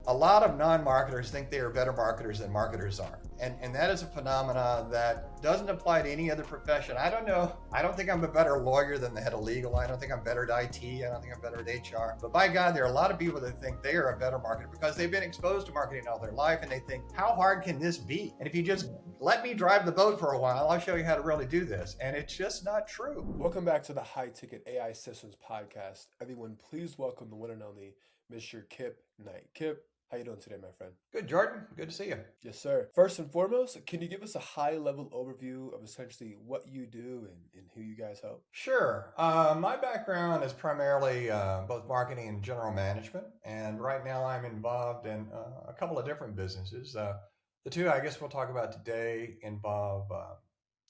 a lot of non-marketers think they are better marketers than marketers are. And that is a phenomena that doesn't apply to any other profession. I don't know. I don't think I'm a better lawyer than the head of legal. I don't think I'm better at IT. I don't think I'm better at HR. But by God, there are a lot of people that think they are a better marketer because they've been exposed to marketing all their life and they think, how hard can this be? And if you just let me drive the boat for a while, I'll show you how to really do this. And it's just not true. Welcome back to the High Ticket AI Systems Podcast. Everyone, please welcome the one and only Mr. Kip Knight. Kip, how you doing today, my friend? Good, Jordan. Good to see you. Yes, sir. First and foremost, can you give us a high-level overview of essentially what you do and who you guys help? Sure. My background is primarily both marketing and general management. And right now I'm involved in a couple of different businesses. The two I guess we'll talk about today involve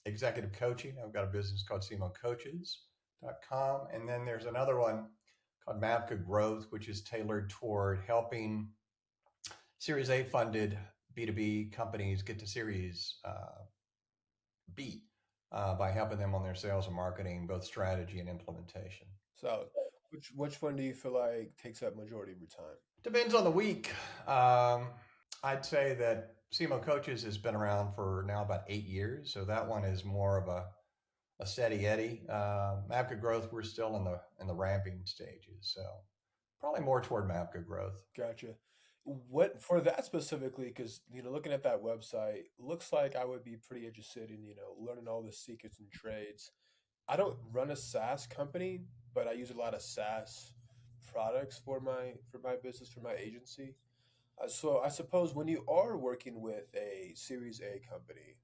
executive coaching. I've got a business called CMOcoaches.com. And then there's another one called Mavka Growth, which is tailored toward helping Series A funded B2B companies get to Series B by helping them on their sales and marketing, both strategy and implementation. So which one do you feel like takes up majority of your time? Depends on the week. I'd say that CMO Coaches has been around for now about 8 years. So that one is more of a steady Eddie. Mavka Growth, we're still in the ramping stages. So probably more toward Mavka Growth. Gotcha. What for that specifically? Because looking at that website, looks like I would be pretty interested in learning all the secrets and trades. I don't run a SaaS company, but I use a lot of SaaS products for my business, for my agency. So I suppose when you are working with a Series A company,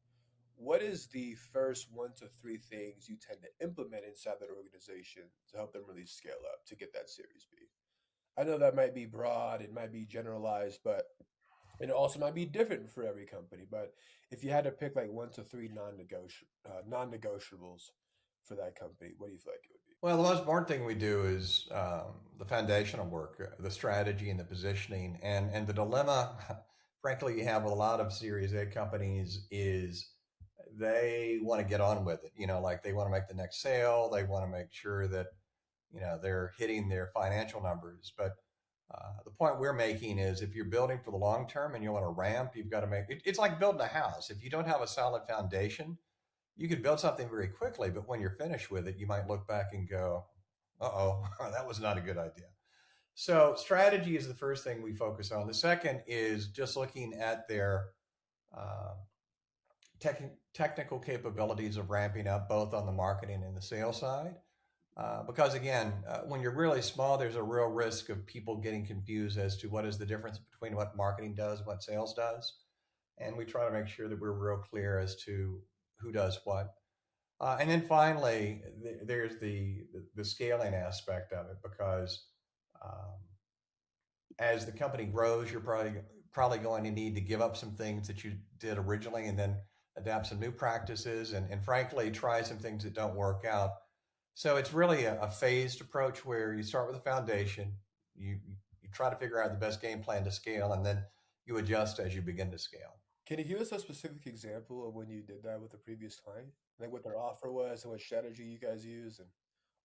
what is the first 1 to 3 things you tend to implement inside that organization to help them really scale up to get that Series B? I know that might be broad, it might be generalized, but it also might be different for every company. But if you had to pick like 1 to 3 non-negotiables for that company, what do you feel like it would be? Well, the most important thing we do is the foundational work, the strategy and the positioning. And the dilemma, frankly, you have with a lot of Series A companies is they want to get on with it. Like they want to make the next sale. They want to make sure that they're hitting their financial numbers. But the point we're making is if you're building for the long term and you want to ramp, you've got to make it. It's like building a house. If you don't have a solid foundation, you could build something very quickly, but when you're finished with it, you might look back and go, uh-oh, that was not a good idea. So strategy is the first thing we focus on. The second is just looking at their technical capabilities of ramping up both on the marketing and the sales side. Because again, when you're really small, there's a real risk of people getting confused as to what is the difference between what marketing does and what sales does. And we try to make sure that we're real clear as to who does what. And then finally, there's the scaling aspect of it, because as the company grows, you're probably going to need to give up some things that you did originally and then adapt some new practices and frankly, try some things that don't work out. So it's really a phased approach where you start with a foundation, you try to figure out the best game plan to scale, and then you adjust as you begin to scale. Can you give us a specific example of when you did that with a previous client? Like what their offer was and what strategy you guys use and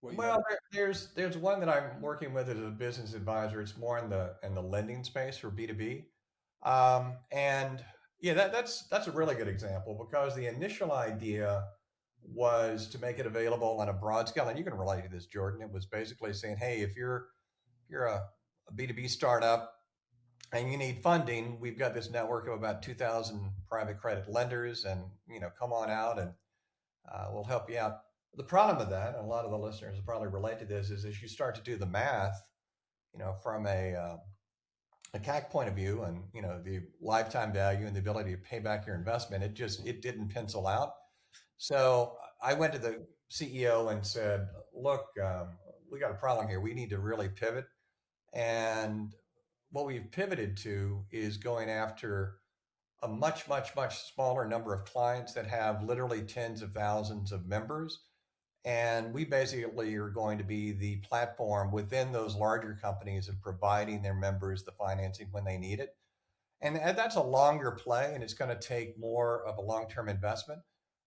what you Well, there's one that I'm working with as a business advisor. It's more in the lending space for B2B. And yeah, that's a really good example because the initial idea was to make it available on a broad scale. And you can relate to this, Jordan. It was basically saying, hey, if you're a B2B startup and you need funding, we've got this network of about 2,000 private credit lenders, and come on out and we'll help you out. The problem with that, and a lot of the listeners will probably relate to this, is as you start to do the math, from a CAC point of view, and the lifetime value and the ability to pay back your investment, it didn't pencil out. So I went to the CEO and said, look, we got a problem here. We need to really pivot. And what we've pivoted to is going after a much, much, much smaller number of clients that have literally tens of thousands of members. And we basically are going to be the platform within those larger companies of providing their members the financing when they need it. And that's a longer play, and it's going to take more of a long-term investment.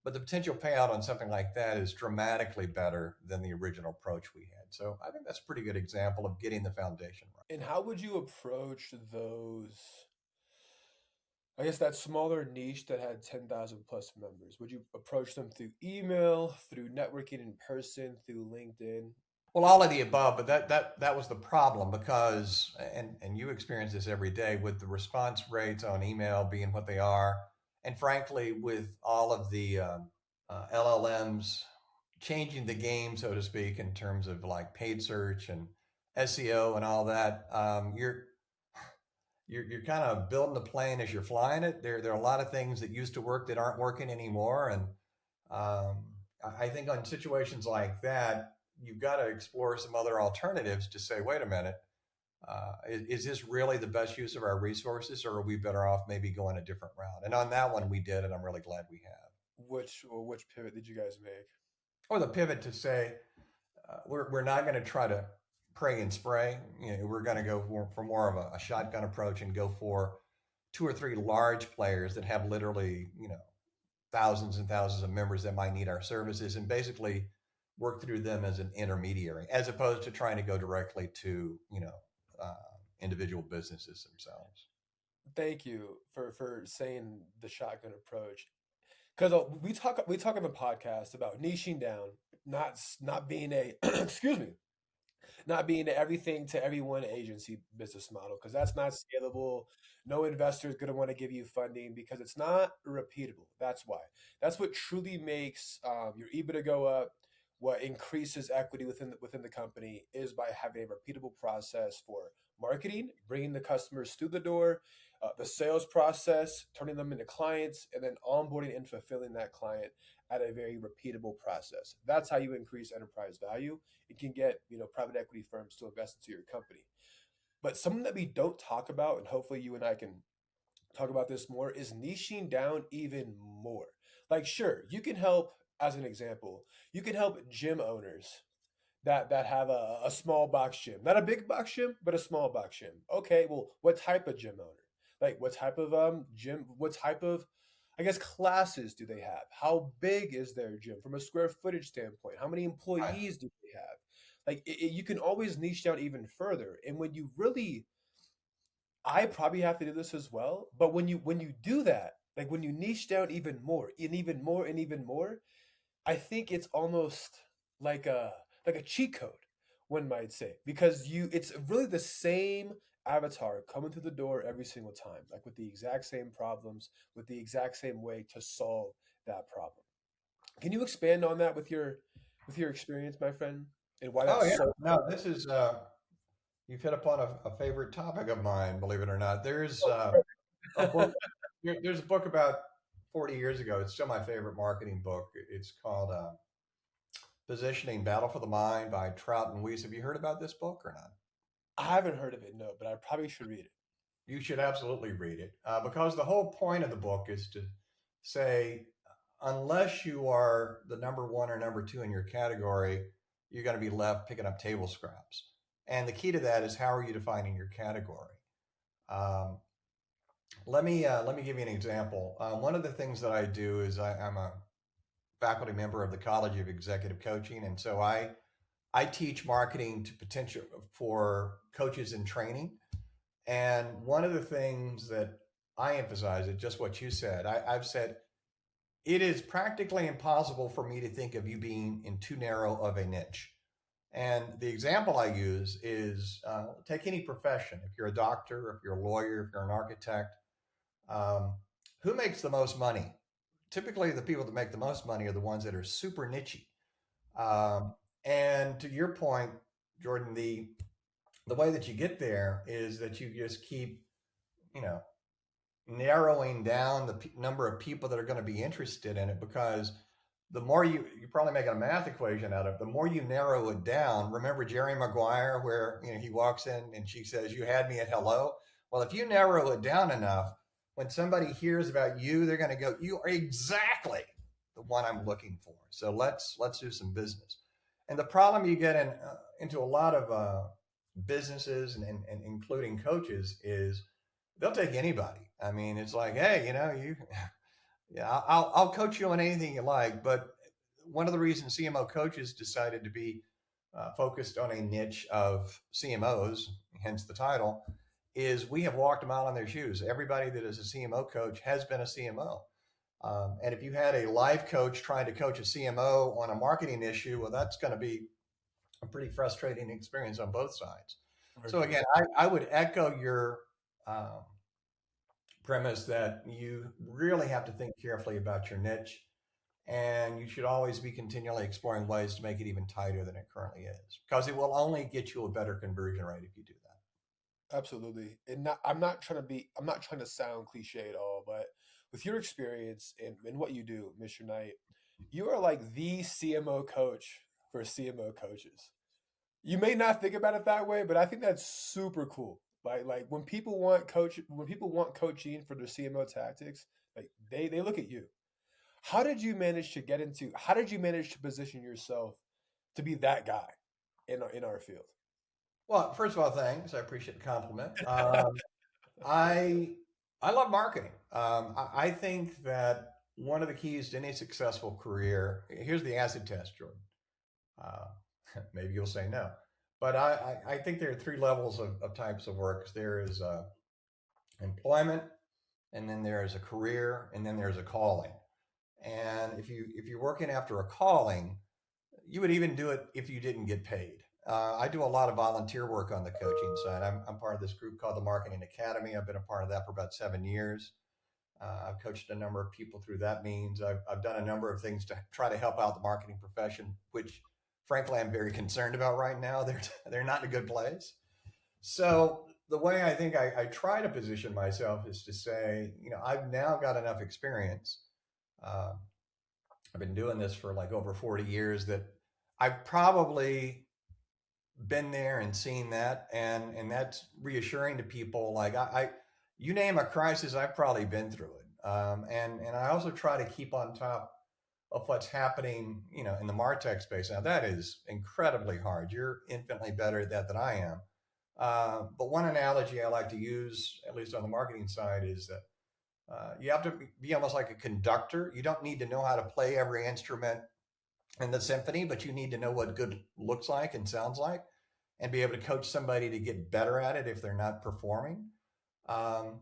but the potential payout on something like that is dramatically better than the original approach we had. So I think that's a pretty good example of getting the foundation right. And how would you approach those? I guess that smaller niche that had 10,000 plus members. Would you approach them through email, through networking in person, through LinkedIn? Well, all of the above, but that was the problem because, and you experience this every day with the response rates on email being what they are, and frankly, with all of the LLMs changing the game, so to speak, in terms of like paid search and SEO and all that, you're kind of building the plane as you're flying it. There are a lot of things that used to work that aren't working anymore, and um, I think on situations like that, you've got to explore some other alternatives to say, wait a minute, is this really the best use of our resources, or are we better off maybe going a different route? And on that one, we did, and I'm really glad we have. Which pivot did you guys make? Or the pivot to say, we're not going to try to pray and spray. We're going to go for more of a shotgun approach and go for two or three large players that have literally, thousands and thousands of members that might need our services, and basically work through them as an intermediary, as opposed to trying to go directly to, uh, individual businesses themselves. Thank you for saying the shotgun approach. Because we talk on the podcast about niching down, not being a excuse me, not being everything to everyone agency business model, because that's not scalable. No investor is going to want to give you funding because it's not repeatable. That's why. That's what truly makes your EBITDA go up. What increases equity within the company is by having a repeatable process for marketing, bringing the customers through the door, the sales process, turning them into clients, and then onboarding and fulfilling that client at a very repeatable process. That's how you increase enterprise value. It can get private equity firms to invest into your company. But something that we don't talk about, and hopefully you and I can talk about this more, is niching down even more. Like, sure, you can help. As an example, you can help gym owners that have a small box gym, not a big box gym, but a small box gym. Okay, well, what type of gym owner? Like, what type of gym? What type of, I guess, classes do they have? How big is their gym from a square footage standpoint? How many Right. employees do they have? Like, you can always niche down even further. And when you really, I probably have to do this as well. But when you do that, like when you niche down even more and even more and even more, I think it's almost like a cheat code, one might say, because it's really the same avatar coming through the door every single time, like with the exact same problems, with the exact same way to solve that problem. Can you expand on that with your experience, my friend, and why Oh that's yeah. so No, this is you've hit upon a favorite topic of mine, believe it or not. There's a book. There's a book about 40 years ago. It's still my favorite marketing book. It's called Positioning: Battle for the Mind by Trout and Weiss. Have you heard about this book or not? I haven't heard of it, no, but I probably should read it. You should absolutely read it because the whole point of the book is to say, unless you are the number one or number two in your category, you're going to be left picking up table scraps. And the key to that is, how are you defining your category? Um, let me give you an example. One of the things that I do is I'm a faculty member of the College of Executive Coaching, and so I teach marketing to potential for coaches in training. And one of the things that I emphasize is just what you said. I've said it is practically impossible for me to think of you being in too narrow of a niche. And the example I use is take any profession. If you're a doctor, if you're a lawyer, if you're an architect, um, who makes the most money? Typically, the people that make the most money are the ones that are super nichey. Um, and to your point, Jordan, the way that you get there is that you just keep, you know, narrowing down the number of people that are going to be interested in it, because the more you're probably making a math equation out of it, the more you narrow it down. Remember Jerry Maguire, where he walks in and she says, "You had me at hello." Well, if you narrow it down enough, when somebody hears about you, they're going to go, "You are exactly the one I'm looking for." So let's do some business. And the problem you get into a lot of businesses and including coaches is they'll take anybody. I mean, it's like, hey, Yeah, I'll coach you on anything you like, but one of the reasons CMO coaches decided to be focused on a niche of CMOs, hence the title, is we have walked a mile in their shoes. Everybody that is a CMO coach has been a CMO. And if you had a life coach trying to coach a CMO on a marketing issue, well, that's going to be a pretty frustrating experience on both sides. Very So true. again, I would echo your um, premise that you really have to think carefully about your niche, and you should always be continually exploring ways to make it even tighter than it currently is, because it will only get you a better conversion rate if you do that. Absolutely. And I'm not trying to sound cliche at all, but with your experience and what you do, Mr. Knight, you are like the CMO coach for CMO coaches. You may not think about it that way, but I think that's super cool. Like when people want coaching for their CMO tactics, like they look at you. How did you manage to position yourself to be that guy in our field? Well, first of all, thanks. I appreciate the compliment. I I love marketing. I think that one of the keys to any successful career. Here's the acid test, Jordan. Uh, Maybe you'll say no, but I think there are three levels of types of work. There is employment, and then there is a career, and then there's a calling. And if you're working after a calling, you would even do it if you didn't get paid. I do a lot of volunteer work on the coaching side. I'm part of this group called the Marketing Academy. I've been a part of that for about 7 years. I've coached a number of people through that means. I've done a number of things to try to help out the marketing profession, which frankly I'm very concerned about right now. They're not in a good place. So the way I think I try to position myself is to say, I've now got enough experience. Uh, I've been doing this for like over 40 years that I've probably been there and seen that, and that's reassuring to people. Like you name a crisis, I've probably been through it. And I also try to keep on top of what's happening, in the Martech space. Now that is incredibly hard. You're infinitely better at that than I am. But one analogy I like to use, at least on the marketing side, is that you have to be almost like a conductor. You don't need to know how to play every instrument in the symphony, but you need to know what good looks like and sounds like, and be able to coach somebody to get better at it if they're not performing. Um,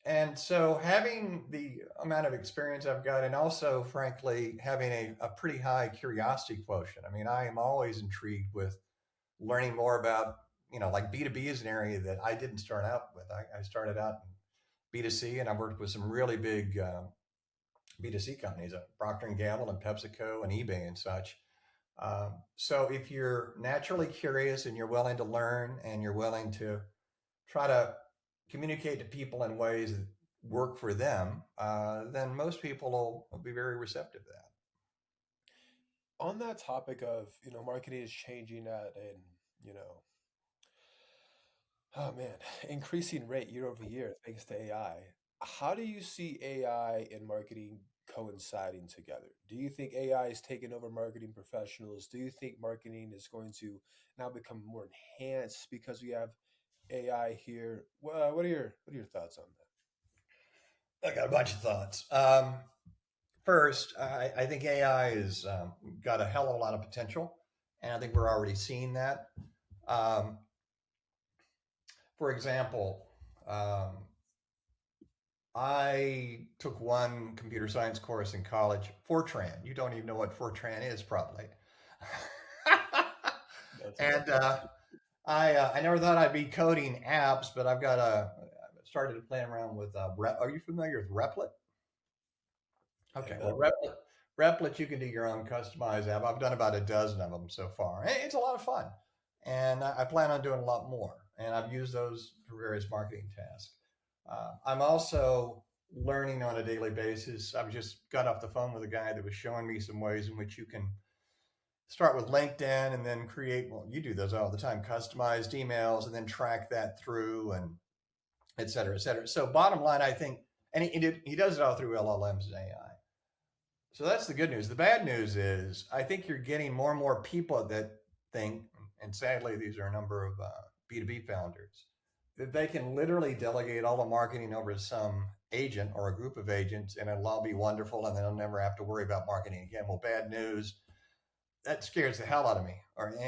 and so, having the amount of experience I've got, and also, frankly, having a pretty high curiosity quotient. I mean, I am always intrigued with learning more about, like B2B is an area that I didn't start out with. I started out in B2C, and I worked with some really big B2C companies, Procter and Gamble and PepsiCo and eBay and such. So if you're naturally curious and you're willing to learn and you're willing to try to communicate to people in ways that work for them, then most people will be very receptive to that. On that topic of, marketing is changing at an, you know, oh man, increasing rate year over year thanks to AI. How do you see AI and marketing coinciding together? Do you think AI is taking over marketing professionals? Do you think marketing is going to now become more enhanced because we have AI here? Well, what are your thoughts on I got a bunch of thoughts. First, I think AI has got a hell of a lot of potential, and I think we're already seeing that. Um, for example, um, I took one computer science course in college, Fortran. You don't even know what Fortran is, probably. that? That's And hilarious. I never thought I'd be coding apps, but I've got started playing around with Are you familiar with Replit? And Okay, well, Replit, you can do your own customized app. I've done about a dozen of them so far. It's a lot of fun, and I plan on doing a lot more. And I've used those for various marketing tasks. I'm also learning on a daily basis. I've just got off the phone with a guy that was showing me some ways in which you can start with LinkedIn and then create. Well, you do those all the time, customized emails, and then track that through, and et cetera, et cetera. So, bottom line, I think, and he does it all through LLMs and AI. So that's the good news. The bad news is I think you're getting more and more people that think, and sadly, these are a number of B2B founders that they can literally delegate all the marketing over to some agent or a group of agents, and it'll all be wonderful, and they'll never have to worry about marketing again. Well, bad news. That scares the hell out of me,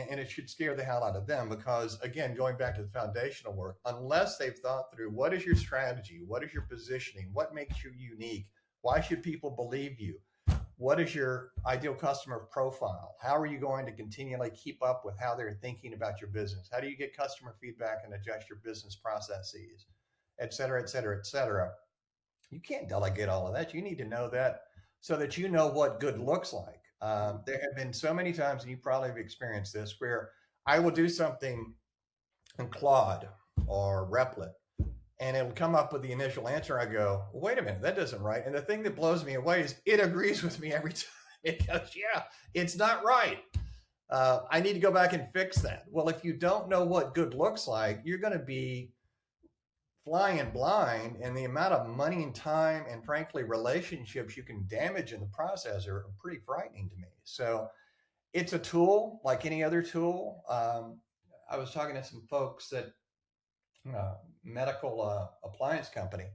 and it should scare the hell out of them because, again, going back to the foundational work, unless they've thought through what is your strategy, what is your positioning, what makes you unique, why should people believe you, what is your ideal customer profile, how are you going to continually keep up with how they're thinking about your business, how do you get customer feedback and adjust your business processes, et cetera, et cetera, et cetera. You can't delegate all of that. You need to know that so that you know what good looks like. There have been so many times, and you probably have experienced this, where I will do something in Claude or Replit, and it'll come up with the initial answer. I go, well, wait a minute, that doesn't right. And the thing that blows me away is it agrees with me every time. It goes, yeah, it's not right. I need to go back and fix that. Well, if you don't know what good looks like, you're going to be flying blind, and the amount of money and time and frankly relationships you can damage in the process are pretty frightening to me. So it's a tool like any other tool. I was talking to some folks that medical appliance company,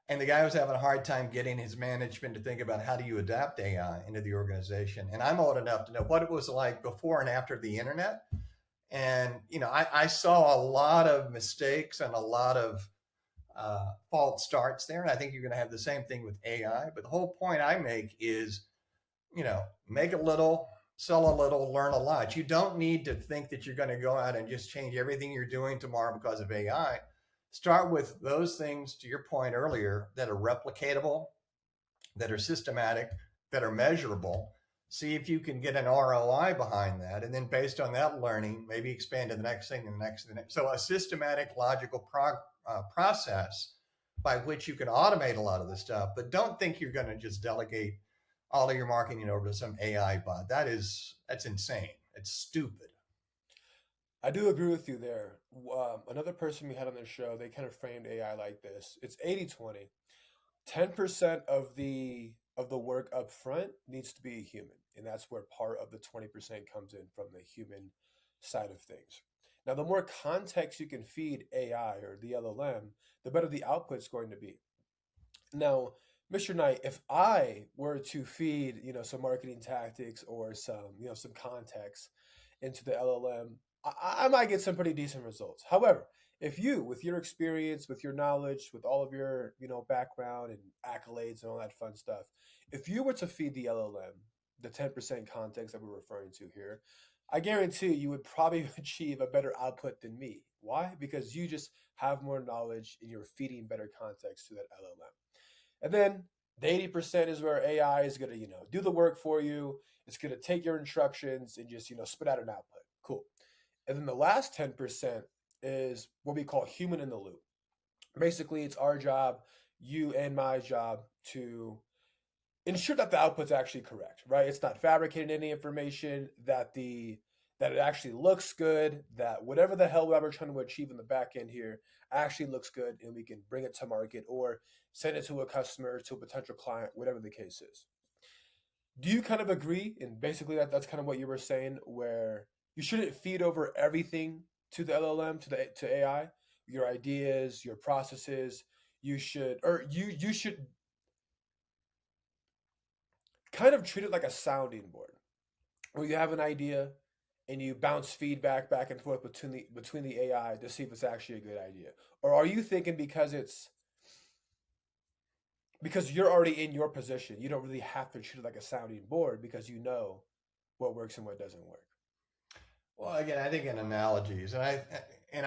and the guy was having a hard time getting his management to think about how do you adapt AI into the organization. And I'm old enough to know what it was like before and after the internet. And I saw a lot of mistakes and a lot of false starts there. And I think you're going to have the same thing with AI. But the whole point I make is, make a little, sell a little, learn a lot. You don't need to think that you're going to go out and just change everything you're doing tomorrow because of AI. Start with those things, to your point earlier, that are replicatable, that are systematic, that are measurable. See if you can get an ROI behind that. And then based on that learning, maybe expand to the next thing and the next and the next. So a systematic, logical process by which you can automate a lot of this stuff, but don't think you're going to just delegate all of your marketing over to some AI bot. That's insane. It's stupid. I do agree with you there. Another person we had on the show, they kind of framed AI like this. It's 80-20. 10% of the work up front needs to be a human, and that's where part of the 20% comes in from the human side of things. Now, the more context you can feed AI or the LLM, the better the output's going to be. Now, Mr. Knight, if I were to feed, some marketing tactics or some context into the LLM, I might get some pretty decent results. However, if you, with your experience, with your knowledge, with all of your, background and accolades and all that fun stuff, if you were to feed the LLM the 10% context that we're referring to here, I guarantee you would probably achieve a better output than me. Why? Because you just have more knowledge and you're feeding better context to that LLM. And then the 80% is where AI is going to, do the work for you. It's going to take your instructions and just, spit out an output. Cool. And then the last 10% is what we call human in the loop. Basically, it's our job, you and my job, to ensure that the output's actually correct, right? It's not fabricating any information, that it actually looks good, that whatever the hell we're trying to achieve in the back end here actually looks good, and we can bring it to market or send it to a customer, to a potential client, whatever the case is. Do you kind of agree? And basically that's kind of what you were saying, where you shouldn't feed over everything to the LLM, to AI, your ideas, your processes. You should kind of treat it like a sounding board, where you have an idea and you bounce feedback back and forth between the AI to see if it's actually a good idea. Or are you thinking because you're already in your position, you don't really have to treat it like a sounding board because you know what works and what doesn't work? Well, again, I think in analogies, and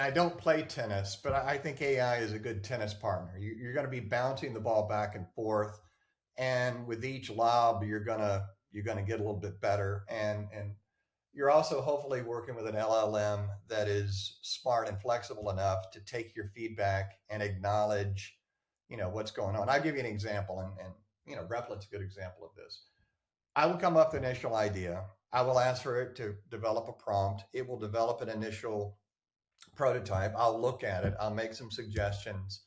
I don't play tennis, but I think AI is a good tennis partner. You're going to be bouncing the ball back and forth, and with each lob, you're gonna get a little bit better, and you're also hopefully working with an LLM that is smart and flexible enough to take your feedback and acknowledge, what's going on. I'll give you an example, and Replit's a good example of this. I will come up with an initial idea. I will ask for it to develop a prompt. It will develop an initial prototype. I'll look at it. I'll make some suggestions.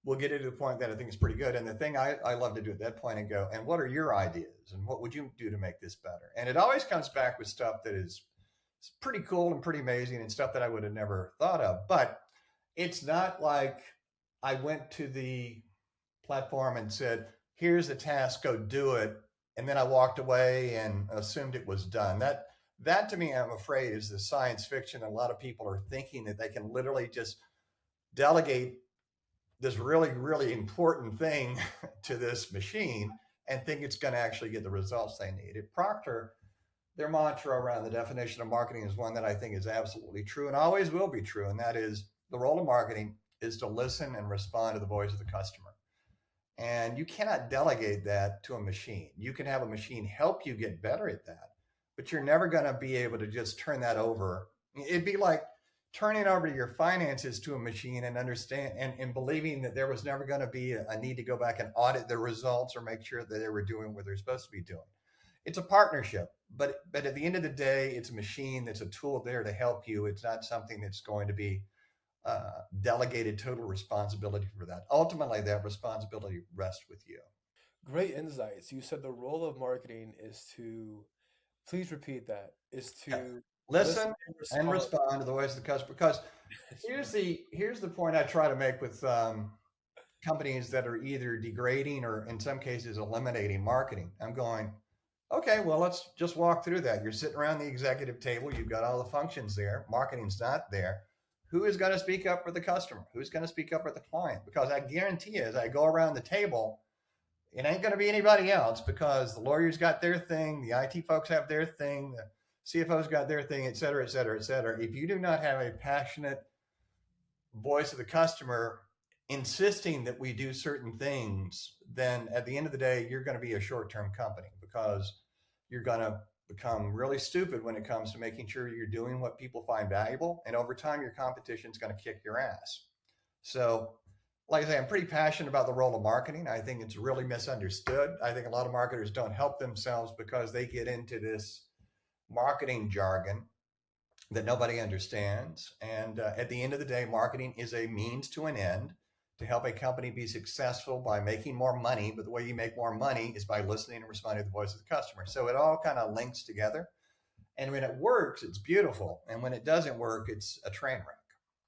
We'll get it to the point that I think is pretty good. And the thing I love to do at that point and go, and what are your ideas? And what would you do to make this better? And it always comes back with stuff that is pretty cool and pretty amazing and stuff that I would have never thought of. But it's not like I went to the platform and said, here's the task, go do it. And then I walked away and assumed it was done. That to me, I'm afraid, is the science fiction. A lot of people are thinking that they can literally just delegate this really, really important thing to this machine and think it's going to actually get the results they need. At Procter, their mantra around the definition of marketing is one that I think is absolutely true and always will be true. And that is the role of marketing is to listen and respond to the voice of the customer. And you cannot delegate that to a machine. You can have a machine help you get better at that, but you're never going to be able to just turn that over. It'd be like turning over your finances to a machine and understand and believing that there was never going to be a need to go back and audit the results or make sure that they were doing what they're supposed to be doing. It's a partnership, but at the end of the day, it's a machine that's a tool there to help you. It's not something that's going to be delegated total responsibility for that. Ultimately, that responsibility rests with you. Great insights. You said the role of marketing is to, please repeat that, is Yeah. to listen Listen and and respond. respond to the voice of the customer. Because here's the point I try to make with companies that are either degrading or in some cases eliminating marketing. I'm going, okay, well, let's just walk through that. You're sitting around the executive table, you've got all the functions there, marketing's not there. Who is going to speak up for the customer? Who's going to speak up for the client? Because I guarantee you, as I go around the table, it ain't going to be anybody else because the lawyers got their thing, the IT folks have their thing, the CFO's got their thing, et cetera, et cetera, et cetera. If you do not have a passionate voice of the customer insisting that we do certain things, then at the end of the day, you're going to be a short term company because you're going to become really stupid when it comes to making sure you're doing what people find valuable. And over time, your competition is going to kick your ass. So, like I say, I'm pretty passionate about the role of marketing. I think it's really misunderstood. I think a lot of marketers don't help themselves because they get into this marketing jargon that nobody understands. And at the end of the day, marketing is a means to an end to help a company be successful by making more money. But the way you make more money is by listening and responding to the voice of the customer. So it all kind of links together. And when it works, it's beautiful. And when it doesn't work, it's a train wreck.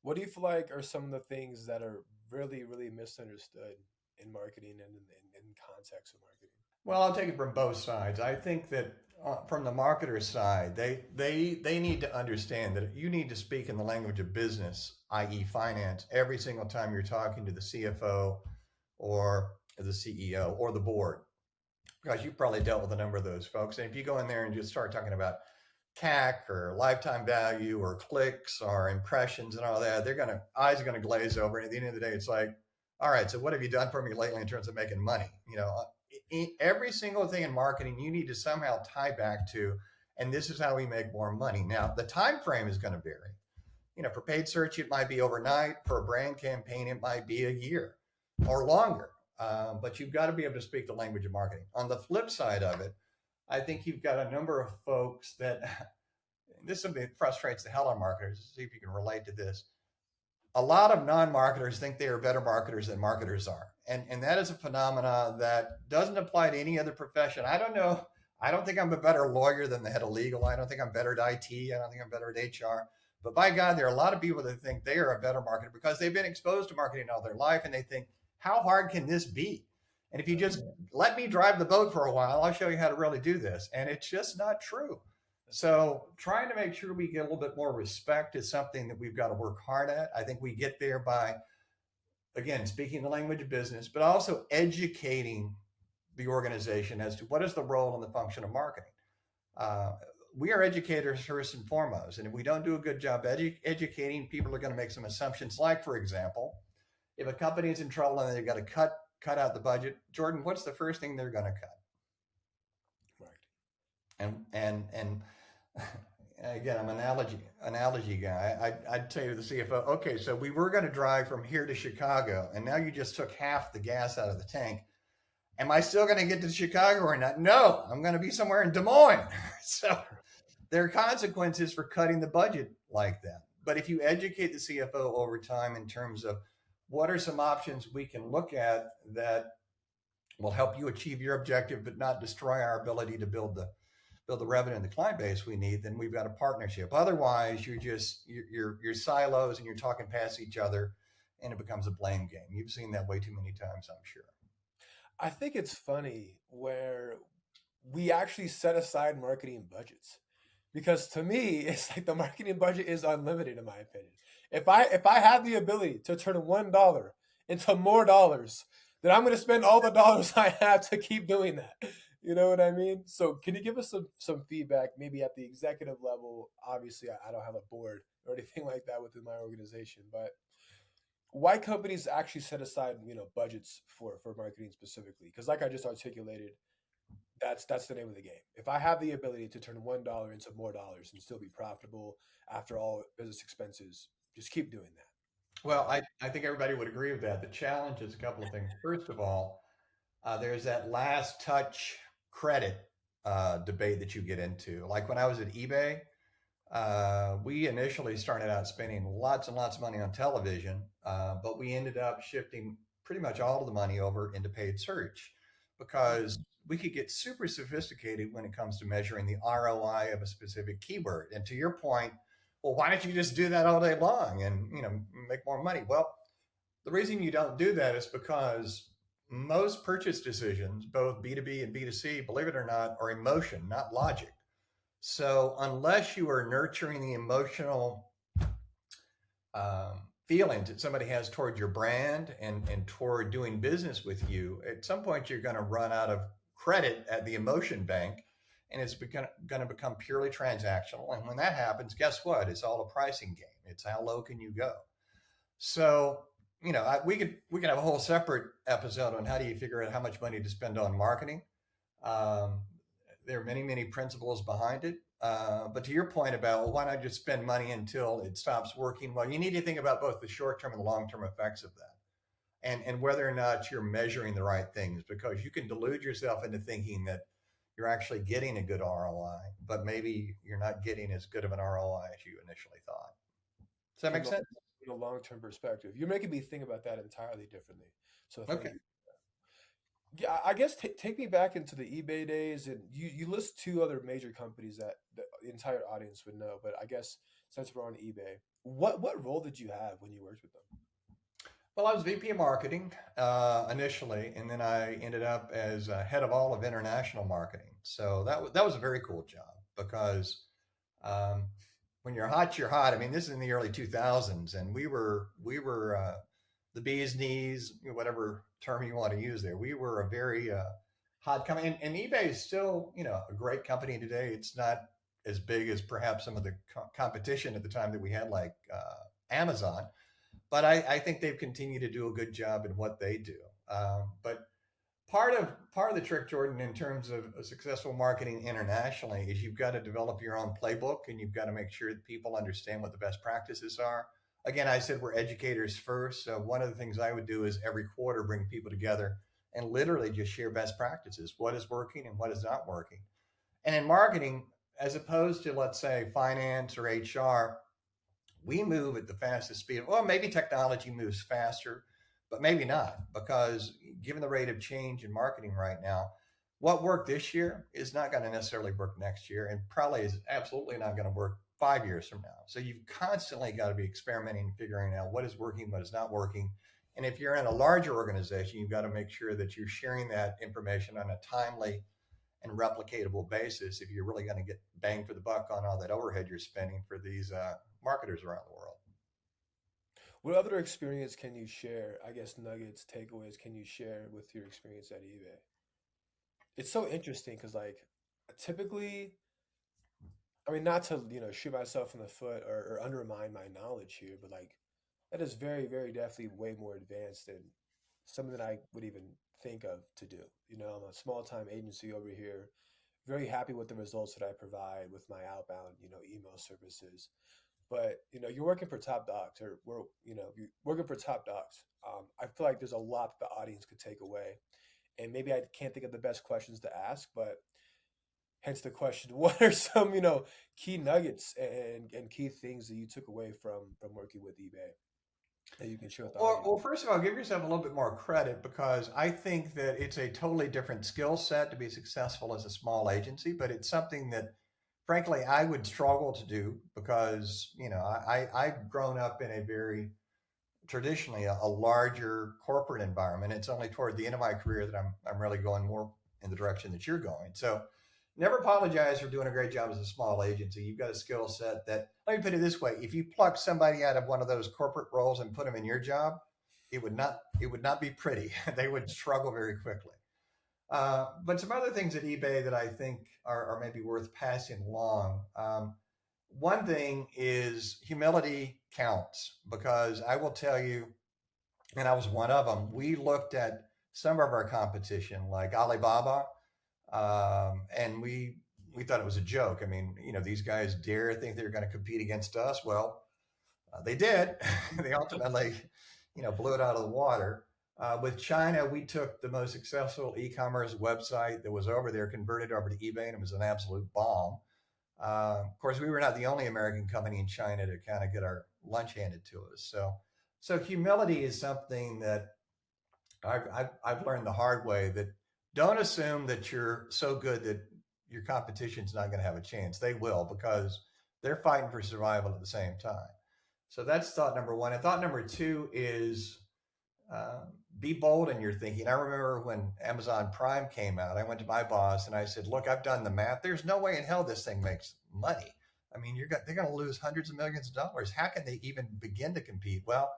What do you feel like are some of the things that are really, really misunderstood in marketing and in context of marketing? Well, I'll take it from both sides. I think that from the marketer side, they need to understand that you need to speak in the language of business, i.e., finance, every single time you're talking to the CFO or the CEO or the board, because you've probably dealt with a number of those folks. And if you go in there and just start talking about CAC or lifetime value or clicks or impressions and all that, eyes are gonna glaze over. And at the end of the day, it's like, all right, so what have you done for me lately in terms of making money? Every single thing in marketing you need to somehow tie back to, and this is how we make more money. Now, the time frame is going to vary. For paid search, it might be overnight. For a brand campaign, it might be a year or longer. But you've got to be able to speak the language of marketing. On the flip side of it, I think you've got a number of folks that this is something that frustrates the hell out of marketers. See if you can relate to this. A lot of non-marketers think they are better marketers than marketers are. And that is a phenomena that doesn't apply to any other profession. I don't know. I don't think I'm a better lawyer than the head of legal. I don't think I'm better at IT. I don't think I'm better at HR. But by God, there are a lot of people that think they are a better marketer because they've been exposed to marketing all their life and they think, how hard can this be? And if you just let me drive the boat for a while, I'll show you how to really do this. And it's just not true. So trying to make sure we get a little bit more respect is something that we've got to work hard at. I think we get there by, again, speaking the language of business, but also educating the organization as to what is the role and the function of marketing. We are educators first and foremost. And if we don't do a good job educating, people are going to make some assumptions. Like, for example, if a company is in trouble and they've got to cut out the budget, Jordan, what's the first thing they're going to cut? And again, I'm an analogy guy. I'd say to the CFO, okay, so we were going to drive from here to Chicago, and now you just took half the gas out of the tank. Am I still going to get to Chicago or not? No, I'm going to be somewhere in Des Moines. So there are consequences for cutting the budget like that. But if you educate the CFO over time in terms of what are some options we can look at that will help you achieve your objective, but not destroy our ability to build build the revenue and the client base we need, then we've got a partnership. Otherwise, you're silos and you're talking past each other, and it becomes a blame game. You've seen that way too many times, I'm sure. I think it's funny where we actually set aside marketing budgets because to me it's like the marketing budget is unlimited in my opinion. If I have the ability to turn $1 into more dollars, then I'm going to spend all the dollars I have to keep doing that. You know what I mean? So can you give us some feedback maybe at the executive level? Obviously I don't have a board or anything like that within my organization, but why companies actually set aside budgets for marketing specifically? Because like I just articulated, that's the name of the game. If I have the ability to turn $1 into more dollars and still be profitable after all business expenses, just keep doing that. Well, I think everybody would agree with that. The challenge is a couple of things. First of all, there's that last touch credit debate that you get into. Like when I was at eBay, we initially started out spending lots and lots of money on television, but we ended up shifting pretty much all of the money over into paid search because we could get super sophisticated when it comes to measuring the ROI of a specific keyword. And to your point, well, why don't you just do that all day long and make more money? Well, the reason you don't do that is because most purchase decisions, both B2B and B2C, believe it or not, are emotion, not logic. So unless you are nurturing the emotional feelings that somebody has toward your brand and toward doing business with you, at some point you're going to run out of credit at the emotion bank, and it's going to become purely transactional. And when that happens, guess what? It's all a pricing game. It's how low can you go? So we could have a whole separate episode on how do you figure out how much money to spend on marketing. Um, there are many principles behind it. But to your point about, well, why not just spend money until it stops working? Well, you need to think about both the short term and the long term effects of that, and whether or not you're measuring the right things, because you can delude yourself into thinking that you're actually getting a good ROI, but maybe you're not getting as good of an ROI as you initially thought. Does that From make sense? a long-term perspective, you're making me think about that entirely differently. So thank Okay. you. Yeah, I guess take me back into the eBay days, and you list two other major companies that the entire audience would know. But I guess since we're on eBay, what role did you have when you worked with them? Well, I was VP of marketing initially, and then I ended up as head of all of international marketing. So that was a very cool job because um, when you're hot, you're hot. I mean, this is in the early 2000s, and we were the bee's knees, whatever term you want to use there. We were a very hot company, and eBay is still a great company today. It's not as big as perhaps some of the competition at the time that we had, like Amazon, but I think they've continued to do a good job in what they do. But part of the trick, Jordan, in terms of a successful marketing internationally, is you've got to develop your own playbook, and you've got to make sure that people understand what the best practices are. Again, I said we're educators first. So one of the things I would do is every quarter bring people together and literally just share best practices, what is working and what is not working. And in marketing, as opposed to, let's say, finance or HR, we move at the fastest speed. Well, maybe technology moves faster, but maybe not, because given the rate of change in marketing right now, what worked this year is not going to necessarily work next year, and probably is absolutely not going to work 5 years from now. So you've constantly got to be experimenting, figuring out what is working, what is not working. And if you're in a larger organization, you've got to make sure that you're sharing that information on a timely and replicatable basis if you're really going to get bang for the buck on all that overhead you're spending for these marketers around the world. What other experience can you share? I guess nuggets, takeaways can you share with your experience at eBay? It's so interesting because like typically, I mean, not to shoot myself in the foot or undermine my knowledge here, but like that is very definitely way more advanced than something that I would even think of to do. I'm a small time agency over here, very happy with the results that I provide with my outbound, email services. But you're working for top dogs, or you're working for top dogs. I feel like there's a lot that the audience could take away, and maybe I can't think of the best questions to ask, but hence the question: what are some key nuggets and key things that you took away from working with eBay? that you can share with the Well, audience? first of all, give yourself a little bit more credit because I think that it's a totally different skill set to be successful as a small agency, but it's something that, frankly, I would struggle to do because, I've grown up in a very traditionally a larger corporate environment. It's only toward the end of my career that I'm really going more in the direction that you're going. So never apologize for doing a great job as a small agency. You've got a skill set that, let me put it this way, if you pluck somebody out of one of those corporate roles and put them in your job, it would not be pretty. They would struggle very quickly. But some other things at eBay that I think are maybe worth passing along. One thing is humility counts because I will tell you, and I was one of them. We looked at some of our competition, like Alibaba, and we thought it was a joke. I mean, these guys dare think they're going to compete against us. Well, they did. They ultimately, blew it out of the water. With China, we took the most successful e-commerce website that was over there, converted over to eBay, and it was an absolute bomb. Of course, we were not the only American company in China to kind of get our lunch handed to us. So humility is something that I've learned the hard way. That don't assume that you're so good that your competition's not going to have a chance. They will because they're fighting for survival at the same time. So that's thought number one. And thought number two is uh, be bold in your thinking. I remember when Amazon Prime came out, I went to my boss and I said, "Look, I've done the math. There's no way in hell this thing makes money. I mean, they're going to lose hundreds of millions of dollars. How can they even begin to compete?" Well,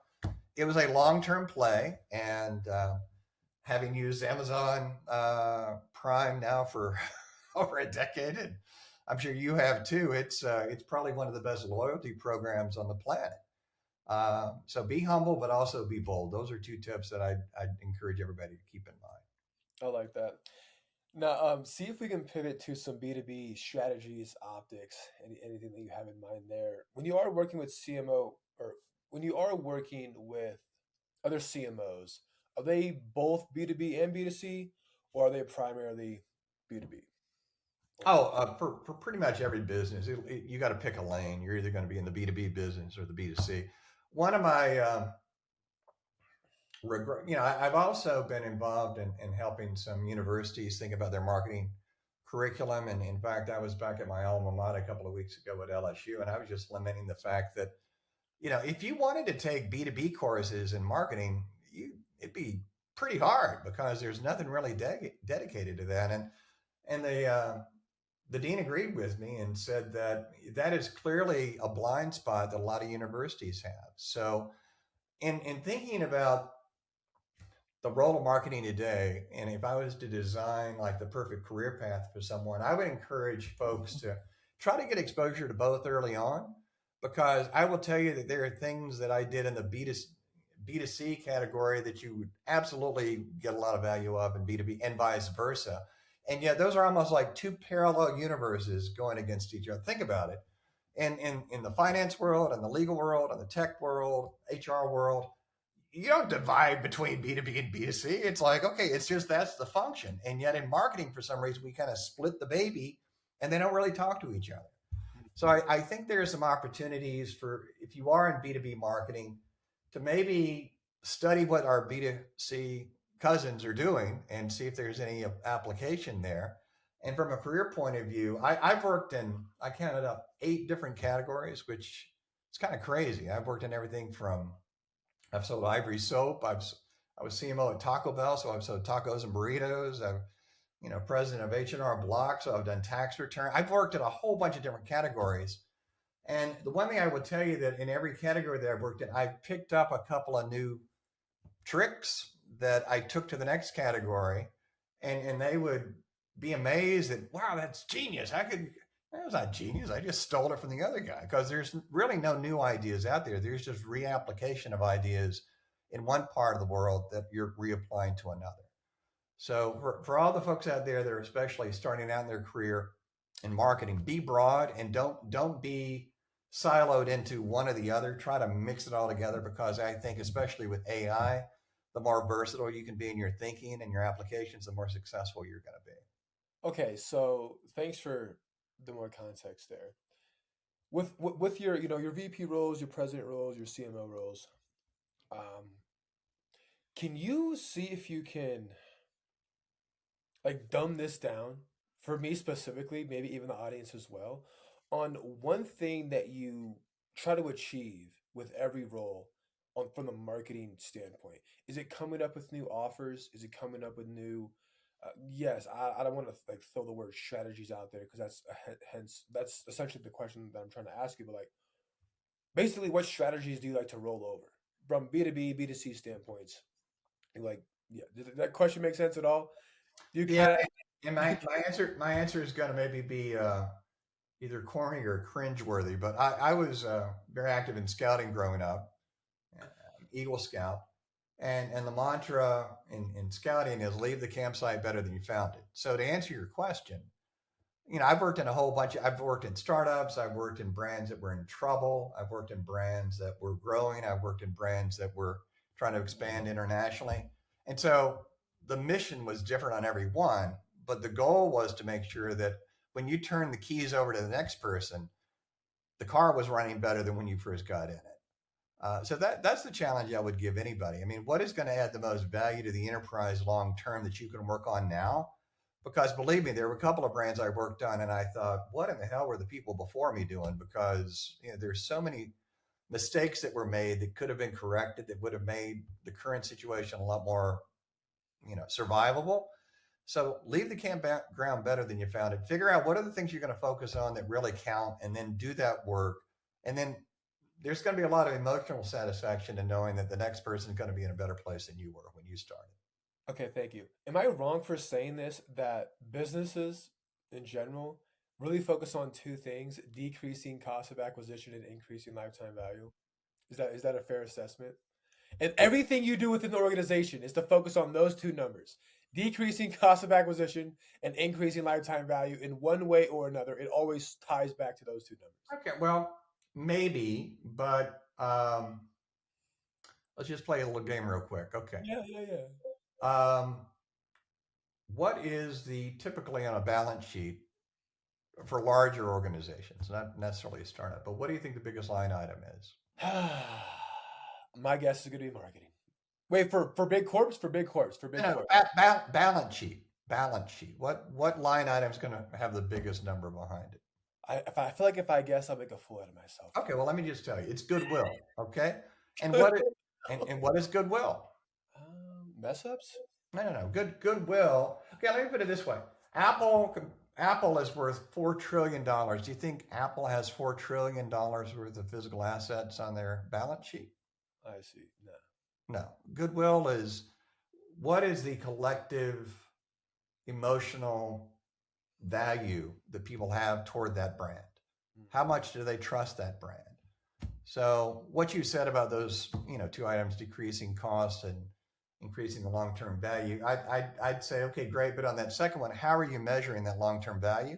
it was a long-term play, and having used Amazon Prime now for over a decade, and I'm sure you have too. It's probably one of the best loyalty programs on the planet. So be humble, but also be bold. Those are two tips that I'd encourage everybody to keep in mind. I like that. Now, see if we can pivot to some B2B strategies, optics, anything that you have in mind there. When you are working with CMO or when you are working with other CMOs, are they both B2B and B2C, or are they primarily B2B? Oh, for pretty much every business, you got to pick a lane. You're either going to be in the B2B business or the B2C. One of my I've also been involved in helping some universities think about their marketing curriculum. And in fact, I was back at my alma mater a couple of weeks ago at LSU, and I was just lamenting the fact that, if you wanted to take B2B courses in marketing, it'd be pretty hard because there's nothing really dedicated to that. And the dean agreed with me and said that that is clearly a blind spot that a lot of universities have. So in thinking about the role of marketing today, and if I was to design like the perfect career path for someone, I would encourage folks to try to get exposure to both early on, because I will tell you that there are things that I did in the B2C category that you would absolutely get a lot of value of in B2B and vice versa. And yet those are almost like two parallel universes going against each other. Think about it. In the finance world and the legal world and the tech world, HR world, you don't divide between B2B and B2C. It's like, okay, it's just that's the function. And yet in marketing, for some reason, we kind of split the baby and they don't really talk to each other. So Mhm. I think there are some opportunities for, if you are in B2B marketing, to maybe study what our B2C cousins are doing and see if there's any application there. And from a career point of view, I've worked in, I counted up 8 different categories, which is kind of crazy. I've worked in everything from, I've sold Ivory soap. I was CMO at Taco Bell, so I've sold tacos and burritos. I'm, president of H&R Block, so I've done tax return. I've worked in a whole bunch of different categories. And the one thing I would tell you that in every category that I've worked in, I've picked up a couple of new tricks that I took to the next category, and they would be amazed that, wow, that's genius. That was not genius. I just stole it from the other guy, because there's really no new ideas out there. There's just reapplication of ideas in one part of the world that you're reapplying to another. So for all the folks out there that are especially starting out in their career in marketing, be broad and don't be siloed into one or the other. Try to mix it all together, because I think especially with AI, the more versatile you can be in your thinking and your applications, the more successful you're going to be. Okay, so thanks for the more context there. With your your VP roles, your president roles, your CMO roles. Um, can you see if you can like dumb this down for me specifically, maybe even the audience as well, on one thing that you try to achieve with every role on from the marketing standpoint? Is it coming up with new offers? Is it coming up with new yes, I don't want to like throw the word strategies out there because hence that's essentially the question that I'm trying to ask you. But like, basically, what strategies do you like to roll over from B2B, B2C standpoints? Like, yeah, did that question make sense at all? You Yeah, kind of and my answer is going to maybe be either corny or cringeworthy, but I was very active in scouting growing up, Eagle Scout, and the mantra in scouting is leave the campsite better than you found it. So to answer your question, I've worked in a whole bunch. I've worked in startups. I've worked in brands that were in trouble. I've worked in brands that were growing. I've worked in brands that were trying to expand internationally. And so the mission was different on every one, but the goal was to make sure that when you turn the keys over to the next person, the car was running better than when you first got in it. So that's the challenge I would give anybody. I mean, what is going to add the most value to the enterprise long term that you can work on now? Because believe me, there were a couple of brands I worked on, and I thought, what in the hell were the people before me doing? Because there's so many mistakes that were made that could have been corrected that would have made the current situation a lot more, survivable. So leave the campground better than you found it. Figure out what are the things you're going to focus on that really count, and then do that work. And then there's going to be a lot of emotional satisfaction in knowing that the next person is going to be in a better place than you were when you started. okay, thank you. Am I wrong for saying this that businesses in general really focus on two things, decreasing cost of acquisition and increasing lifetime value? Is that a fair assessment? And everything you do within the organization is to focus on those two numbers, decreasing cost of acquisition and increasing lifetime value in one way or another. It always ties back to those two numbers. Okay, well, maybe, but let's just play a little game real quick. Okay. Yeah, yeah, yeah. Um, what is the typically on a balance sheet for larger organizations, not necessarily a startup, but what do you think the biggest line item is? My guess is going to be marketing. Wait, for big corps, for big corps, for big No, no, corps. balance sheet. Balance sheet. What line item is going to have the biggest number behind it? I feel like if I guess, I'll make a fool out of myself. Okay, well, let me just tell you, it's Goodwill. Okay, and Good. what is Goodwill? Mess ups? No. Goodwill. Okay, let me put it this way. Apple is worth $4 trillion. Do you think Apple has $4 trillion worth of physical assets on their balance sheet? I see. No. No. Goodwill is what is the collective emotional value that people have toward that brand? How much do they trust that brand? So what you said about those, two items, decreasing costs and increasing the long-term value, I'd say, okay, great. But on that second one, how are you measuring that long-term value?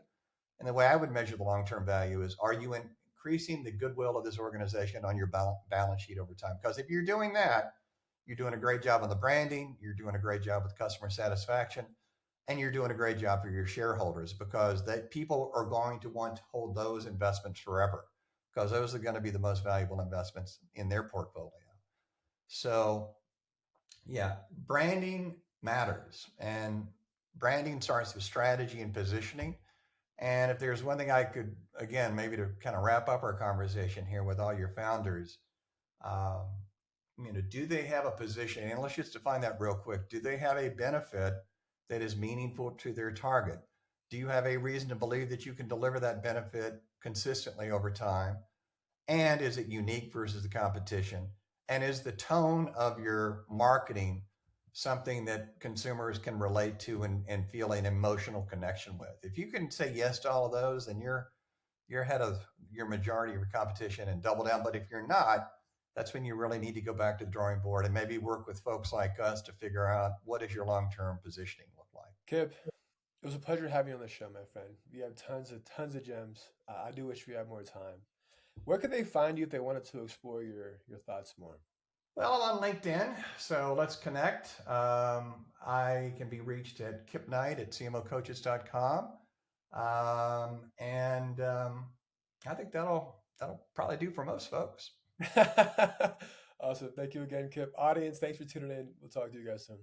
And the way I would measure the long-term value is, are you increasing the goodwill of this organization on your balance sheet over time? Because if you're doing that, you're doing a great job on the branding, you're doing a great job with customer satisfaction, and you're doing a great job for your shareholders because people are going to want to hold those investments forever because those are going to be the most valuable investments in their portfolio. So, yeah, branding matters, and branding starts with strategy and positioning. And if there's one thing I could, again, maybe to kind of wrap up our conversation here with all your founders, um, do they have a position? And let's just define that real quick. Do they have a benefit that is meaningful to their target? Do you have a reason to believe that you can deliver that benefit consistently over time? And is it unique versus the competition? And is the tone of your marketing something that consumers can relate to and feel an emotional connection with? If you can say yes to all of those, then you're ahead of your majority of your competition and double down. But if you're not, that's when you really need to go back to the drawing board and maybe work with folks like us to figure out what does your long-term positioning look like. Kip, it was a pleasure having you on the show, my friend. You have tons of gems. I do wish we had more time. Where could they find you if they wanted to explore your thoughts more? Well, I'm on LinkedIn, so let's connect. I can be reached at Kip Knight at cmocoaches.com. And I think that'll probably do for most folks. Awesome. Thank you again, Kip. Audience, thanks for tuning in. We'll talk to you guys soon.